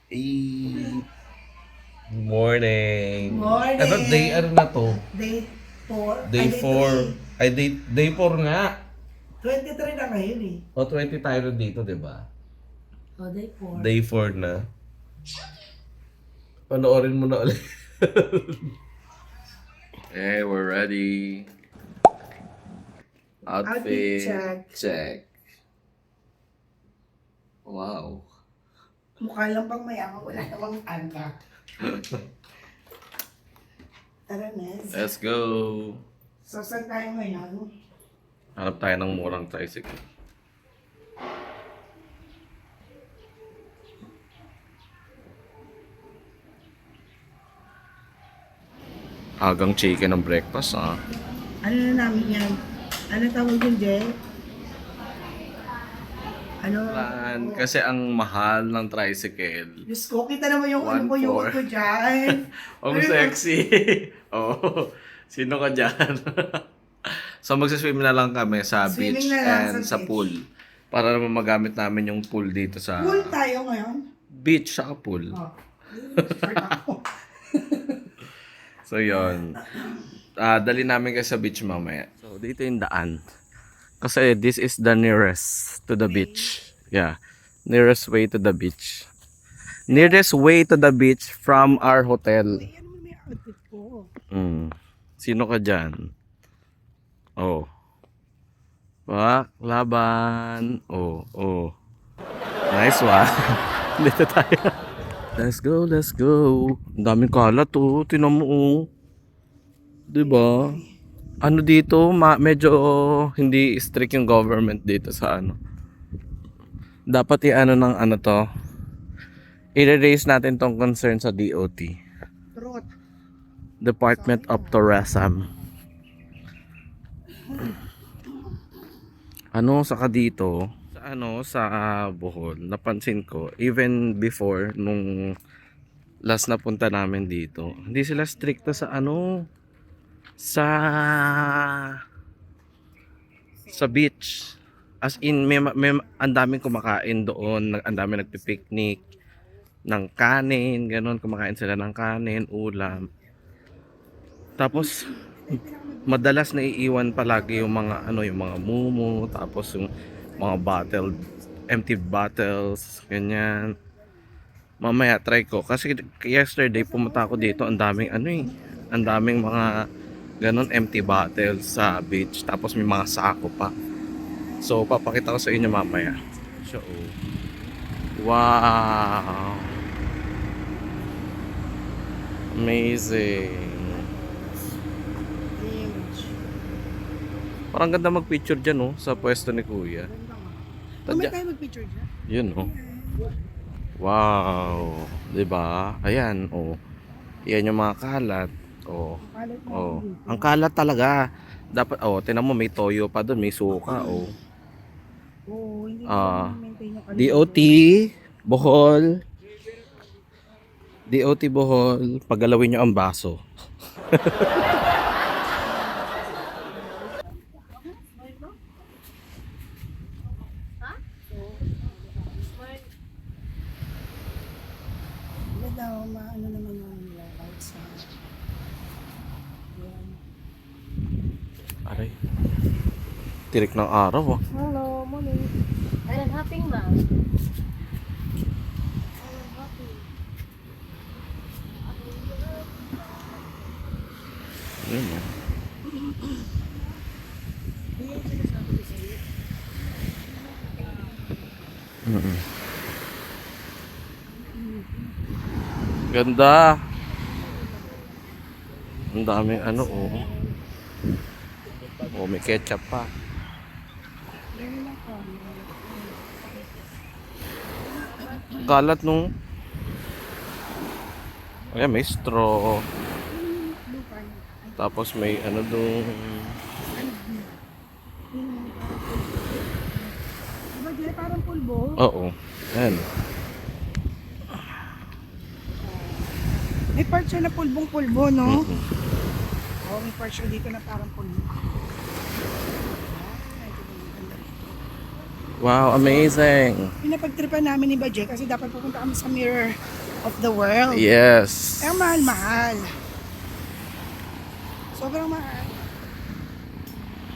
Eh, morning. Morning! Ano na to? Day 4? Day Ay, day 4. Ay, day 4 nga. 3. 23 na ngayon eh. O, 20 tayo dito, di ba? Oh, day 4. Day 4 na. Panoorin mo na ulit. Okay, we're ready. Outfit Check. Wow. Mukha lang pang mayaman, wala namang tanda. Tara, Nez. Let's go. So, saan tayo ngayon? Hanap tayo ng murang tricycle. Agang chicken ng breakfast, ah. Ano na namin yan? Ano tawag yun, Jay? Ano? Kasi ang mahal ng tricycle. Diyos ko, kita naman yung ano ko, yung 1.4. ko dyan. Ang sexy. Oh, sino ka dyan? So magsiswim na lang kami sa Swimming beach na lang and sa sa beach. pool. Para naman magamit namin yung pool dito sa Pool tayo ngayon? beach sa pool. Oh. Short ako. So yon. Dali namin kayo sa beach mamaya. So dito yung daan. Kasi this is the nearest to the beach. Yeah. Nearest way to the beach. Nearest way to the beach from our hotel. Ay, ano may outfit ko? Sino ka dyan? Oh. Pak, laban. Oh. Nice one. Dito tayo. Let's go. Ang daming kalat oh. Tinan mo oh. Diba? Ano dito, medyo hindi strict yung government dito sa ano. Dapat i-ano ng ano to. I-raise natin tong concern sa DOT. Truth. Department of Tourism. Ano saka dito sa Bohol, napansin ko even before nung last na punta namin dito, hindi sila stricto sa sa beach. As in may ang daming kumakain doon, ang daming nagpi-picnic ng kanin, ganun, kumakain sila ng kanin, ulam. Tapos madalas naiiwan palagi yung mga yung mga mumu, tapos yung mga empty bottles, ganyan. Mamaya try ko kasi yesterday pumunta ako dito, ang daming ang daming mga ganun empty bottles sa beach, tapos may mga sako pa. So papakita ko sa inyo mamaya. So, wow. Amazing. Image. Parang ganda mag-picture dyan, oh, sa pwesto ni Kuya. May tayo mag-picture dyan? Yun, oh. Wow. Diba? Ayan, oh. Yan yung mga kalat. Oh. Oh. Ang kalat talaga. Dapat, oh, tinan mo, may toyo pa doon, may suka, oh. Oo, hindi maintain yung DOT, Bohol. DOT Bohol, paggalawin nyo ang baso. Ganda, maano naman yung lights sa... Yan. Aray. Tirik ng araw, oh. Hello, morning. Ayan, hopping ma'am. Yun, oh. Ganda. Ang daming oh. Oh, may ketchup pa. Kalat nung. Ayan, may straw. Tapos may dun. Diba, Jay, parang pulbo? Oo. Ayan. May part siya na pulbong-pulbo, no? Oo, may part siya dito na parang pulbo. Wow, amazing. Pinapagtripan namin ni Baje kasi dapat pupunta kami sa Mirror of the World. Yes. Eh, ang mahal-mahal. Sobrang mahal.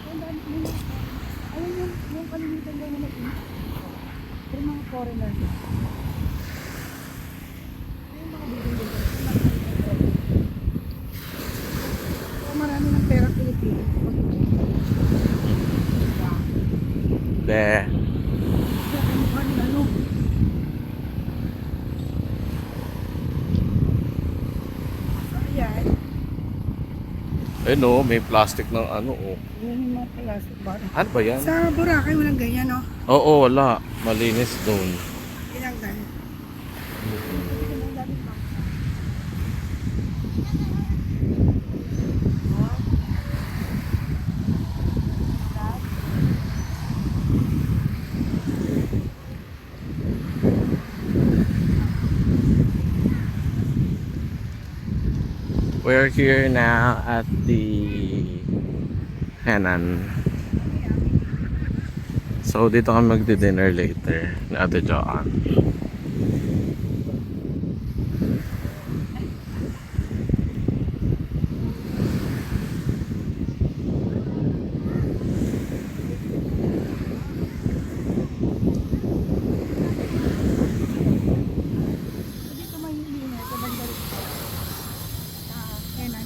Ang dami ko nila. Ayun yung kalimitan daw na nag-iit. Pero mga foreigner. Ayun mga bibili. So, marami ng pera Pilipino. There. Mukha nila, no? So, ayan. Eh no, may plastic ng ano oh. Yung mga plastic ba? Ano ba yan? Sa Boracay, walang ganyan, no? Oo, wala. Malinis doon. Tinanggal. We're here now at the Henan. So dito kami magdi-dinner later ni Ate Joanne. Dito may linis sa banda rito. Henan.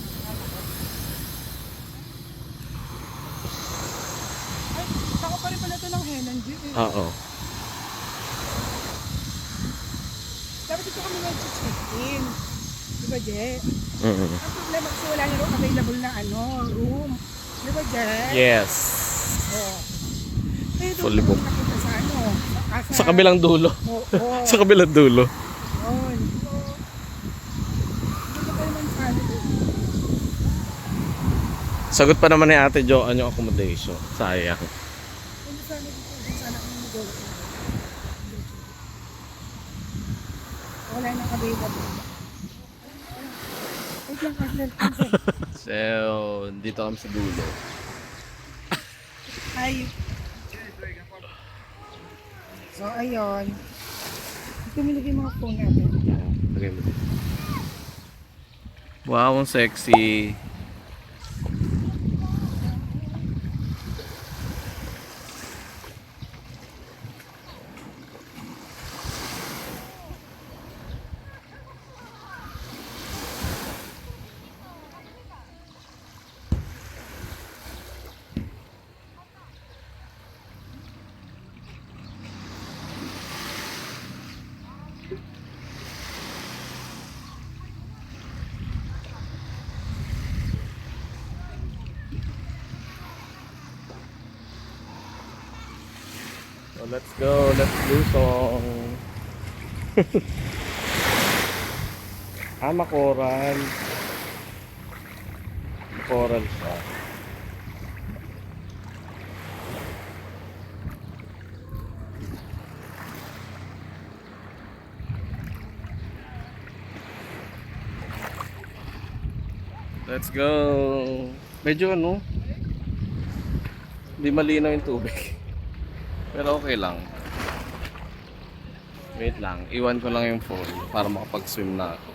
Ay, saka pa rin pala ito ng Henan, G. Oo. Dapat dito kami nag-check-in. Diba, Je? Mm. Ang problema kasi wala na rin available na room. Diba, Je? Yes. Oo. Eh, doon Fully kami booked. nakita sa Sa kabilang dulo. Oo. Sa kabilang dulo. Yun. Dito pa naman sa ano doon. Sagot pa naman ni Ate Joanne yung accommodation. Sayang. Kung sana dito, kung sana kami mag-go. Wala nang available. Wait lang, cancel. So, dito kami sa dulo. Ay. So, ayun. Tumilagay yung mga phone natin. Lagay mo dito. Wow, ang sexy. So let's go, let's do song. Makoral. Makoral siya. Let's go. Medyo ano, hindi malinaw yung tubig. Pero okay lang. Wait lang, iwan ko lang yung phone para makapag-swim na ako.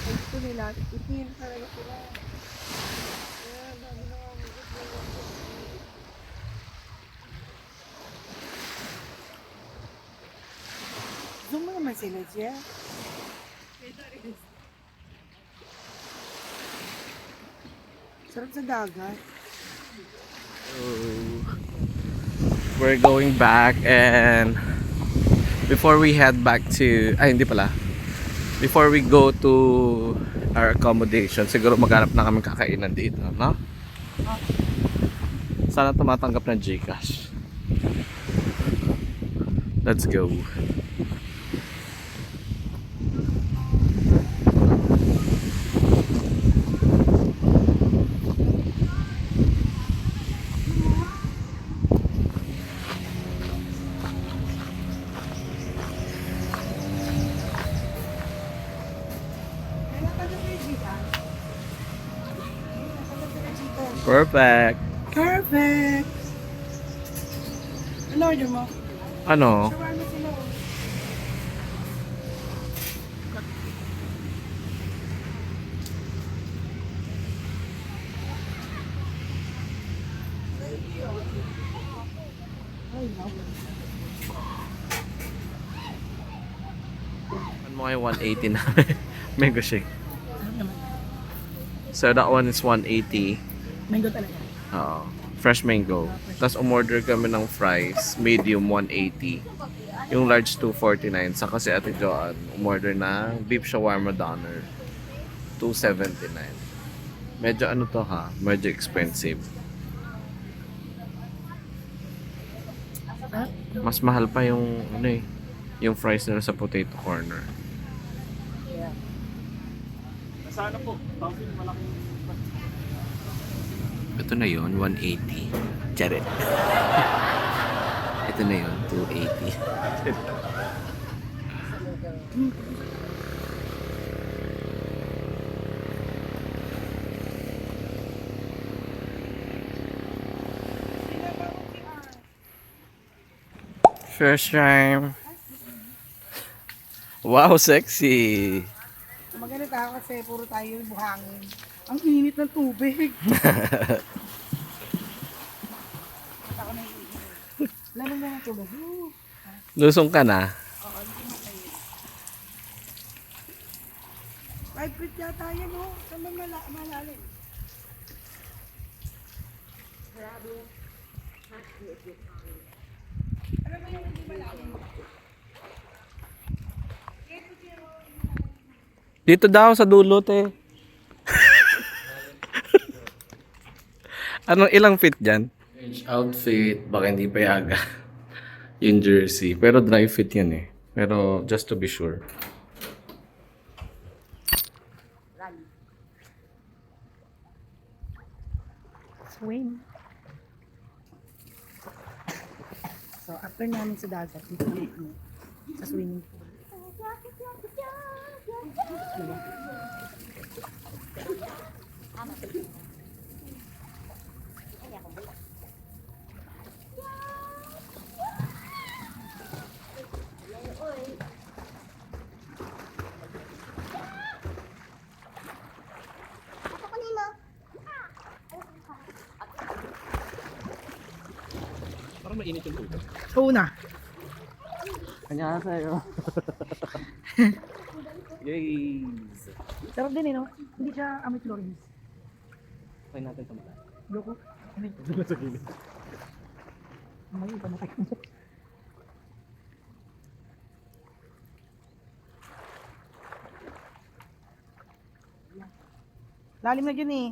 Ito nila, itin talaga sila. Ayan, dami na nga. Zoom mo naman sila, Jia. Sarap sa dagat. So, we're going back and before we head back to, ay hindi pala, before we go to our accommodation, siguro maghanap na kami kakainan dito, no? Sana tumatanggap ng GCash. Let's go. Perfect. Perfect! Ano order mo? Ano? Shawarma sila. Ano mo kayo 180 na? Mango shake. So that one is 180. Mango talaga. Oo. Fresh mango. Tapos umorder kami ng fries, medium 180. Yung large 249. Saka si Ate Joanne, umorder ng beef shawarma doner. 279. Medyo ano to ha? Medyo expensive. Mas mahal pa yung ano eh, yung fries nila sa potato corner. Ito na yon 180. Charet. Ito na yon 280. First time. Wow, sexy. Maganda tayo kasi puro tayo buhangin. Ang init ng tubig. Ako na iinit. Lamang na ng tubig. Lusong ka na. Oo, hindi mo kayo. 5 feet yata yan, oh. Saan ba malalim? Grabe. Alam mo yung hindi malalim? Dito daw sa dulo, te. Anong ilang fit dyan? Outfit, baka hindi payaga. Yung jersey. Pero dry fit yan eh. Pero just to be sure. Swim. So, after namin sa dagat, dito namin kami sa swimming pool. Parang mainit yung tubig. Oo na. Kanya sa'yo. Yay! Sarap din eh, no? Hindi siya amoy chlorines. Try natin tumala. Loko. Ano yun? Sa gilid. Amoy yung pamatay mo. Lalim na dyan eh.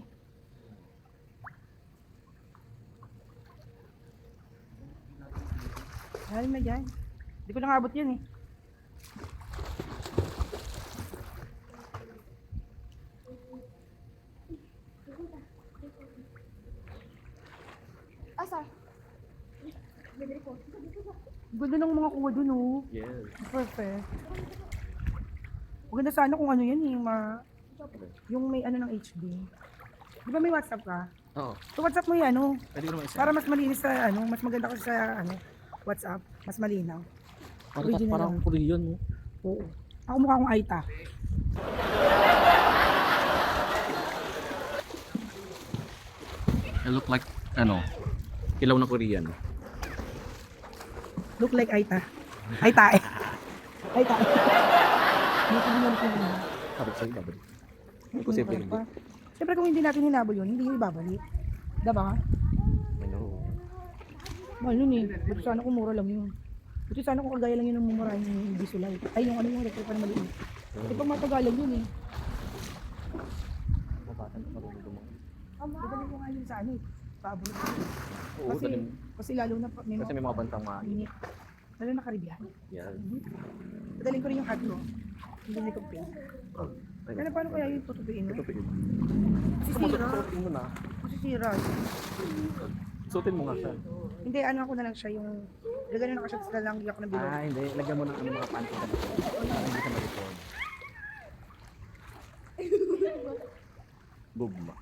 Lalim na dyan. Hindi ko lang abot yan eh. Asa? Ganda ng mga kuha dun oh. Yes. Perfect. Maganda sana kung ano yan eh, yung may ano ng HD. Di ba may WhatsApp ka? Oo. So WhatsApp mo yan ano, Pwede ko naman isa. para mas malinis sa ano, mas maganda kasi sa ano, WhatsApp, mas malinaw. Original Parang lang. Korean, no? Oo. Ako mukha akong Aita. I look like, ano, ilaw na Korean. Look like Aita. Aita eh. Aita. Hindi ko binalik yung ano. Habit sa'yo, babalik. Posible hindi. Siyempre kung hindi natin hinabol yun, hindi yun ibabalik. Diba? I know. Mahal yun eh. Buti sana kung mura lang yun. Buti sana kung kagaya lang yun ng mumurahin yung Bisulay. Ay yung ano yung electric na maliit. Eh pag matagalan yun eh. Dadalhin ko nga yun sa ano eh. Paabulot. Oo, Kasi, dalim. kasi lalo na may Kasi may mga bantang mainit. init. Lalo na Caribbean. Yan. Dadalhin ko rin yung hot ko. Hindi ko pay. Kaya paano kaya yung tutupiin mo? Masisira. Suotin mo na. Masisira. Suotin mo nga siya. Hindi, ano ako na lang siya yung... Lagyan na siya sa lang ako ng bilog. Hindi. Lagyan mo ng ano, mga panty sa likod. Para hindi ka ma-record. Gugma.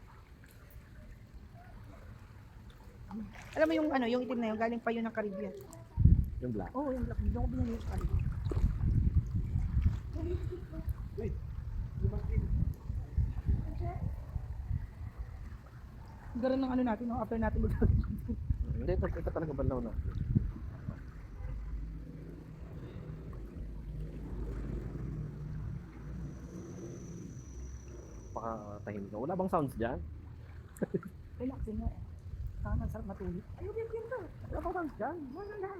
Alam mo yung ano, yung itim na yun, galing pa yun ng Caribbean. Yung black. Oo, yung black. Doon ko binili yung Caribbean. Garan ng ano natin, no? After natin mag-sabi. Hindi, ito talaga banlaw na. Pakatahimik ka. Wala bang sounds dyan? Relaxing nga eh. Ang sarap matulog. Ayun, yun to. Wala bang sounds dyan? Wala lang.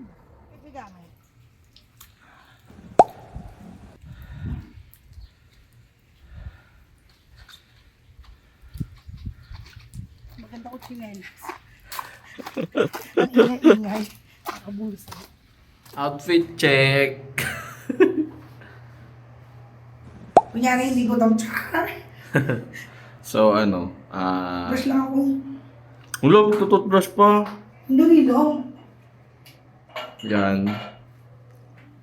Ito gamay. Maganda ko chinelas. Ang ingay-ingay. Nakabusa. Outfit check! Kunyari, hindi ko daw So ano, brush lang ako. Wala, tututbrush pa. Hindi daw. Yan.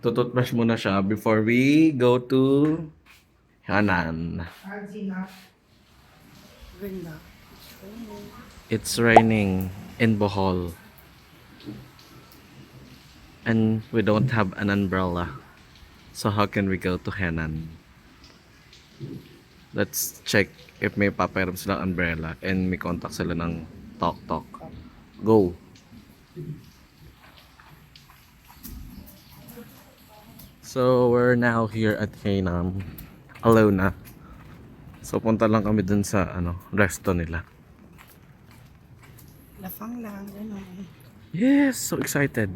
Tututbrush muna siya before we go to Hanan. Argina. Ganda. It's raining in Bohol. And we don't have an umbrella. So how can we go to Henan? Let's check if may papayram silang umbrella and may contact sila ng Tok Tok. Go! So we're now here at Henan. Alone na. So punta lang kami dun sa resto nila. Lafang lang. Ano. Yes! So excited!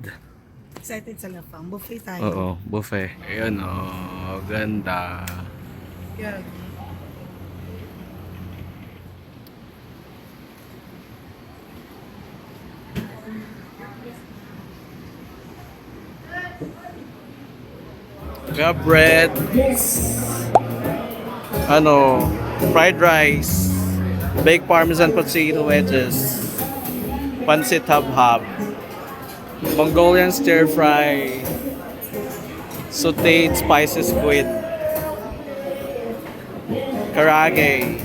Excited sa lafang. Buffet tayo. Oo, buffet. Ayun ganda. Yeah. We have bread. Fried rice. Baked parmesan potato wedges. Pancit hab-hab. Mongolian stir fry. Sauteed spicy squid. Karage.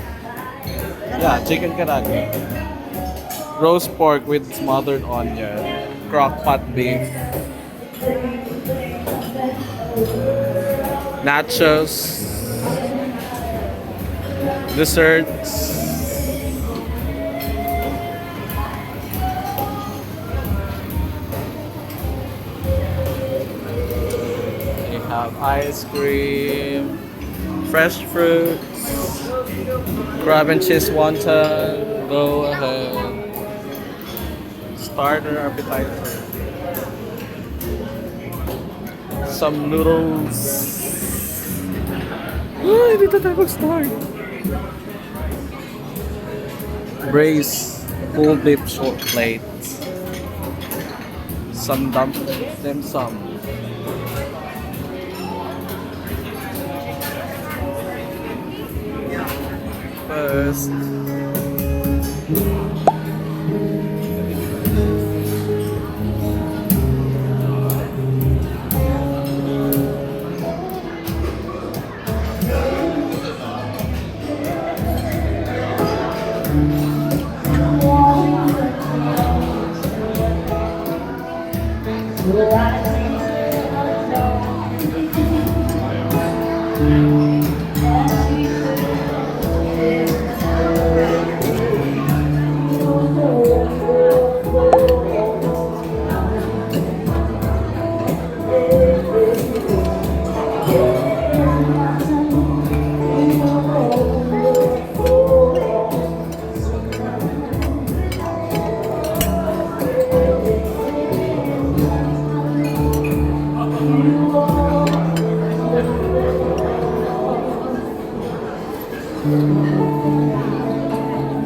Yeah, chicken karage. Roast pork with smothered onion. Crock pot beef. Nachos. Desserts. We have ice cream, fresh fruits, crab and cheese wonton. Go ahead. Starter appetizer. Some noodles. Ay, dito tayo mag-start. Braised full beef short plate. Some dumplings, then some. First.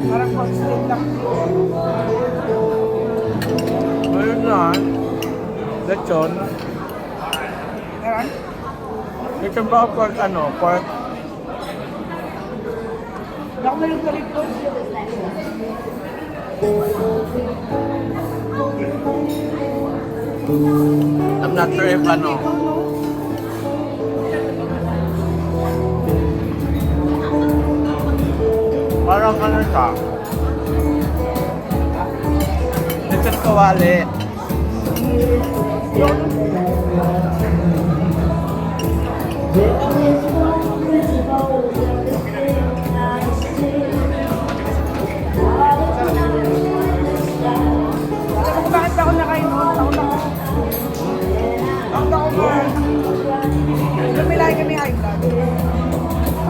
Parang hot-steak lang. Ayun na. Lechon. Meron? Lechon ba pork pork? Wala ko maling galit ko. I'm not sure if parang siya. Ipit kawali. Alam mo bakit ako nakain noon? Taon ako. Taon ako ba? Lumilay kami high blood.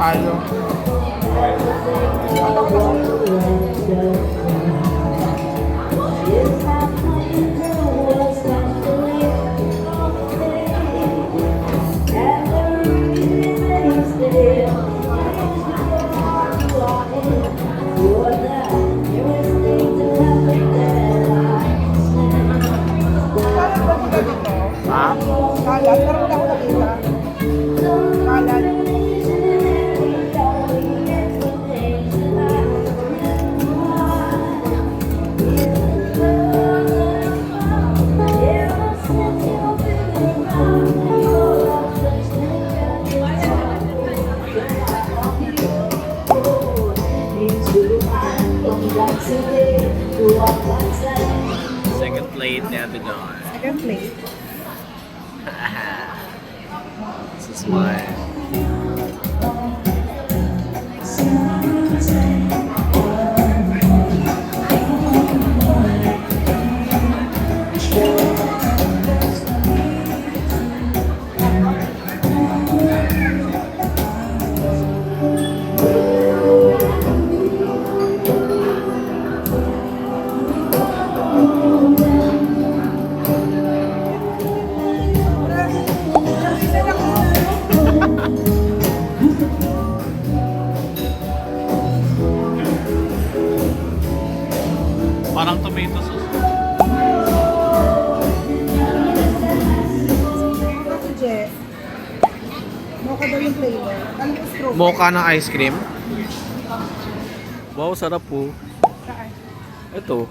Ano? Taon ako. Kalat ba mo dito? Ha? Kalat? Pero wala ko nakita. Kalat. Second plate na ito doon. Second plate. This is mine. Parang tomato sauce. Je. Mocha daw yung flavor. Alam ko strawberry. Mocha ng ice cream. Wow, sarap po. Saan? Ito.